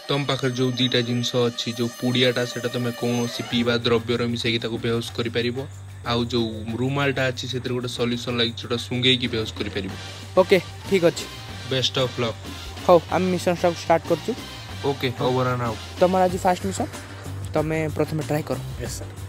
तुम पाखे जो दीटा जिनस अच्छी जो पुड़ियाटा से तुम कौन पीवा द्रव्यर मिसेकी बेहोश कर आउ जो रुमालटा अच्छी से गोटे सल्यूशन लगी जोटा सुंगे बेहोश कर। ओके ठीक अच्छे। Best of luck. हाँ आम मिशन स्टार्ट कर। Okay over and out. तुम आज फास्ट मिशन तुम्हें प्रथम ट्राए कर। Yes sir.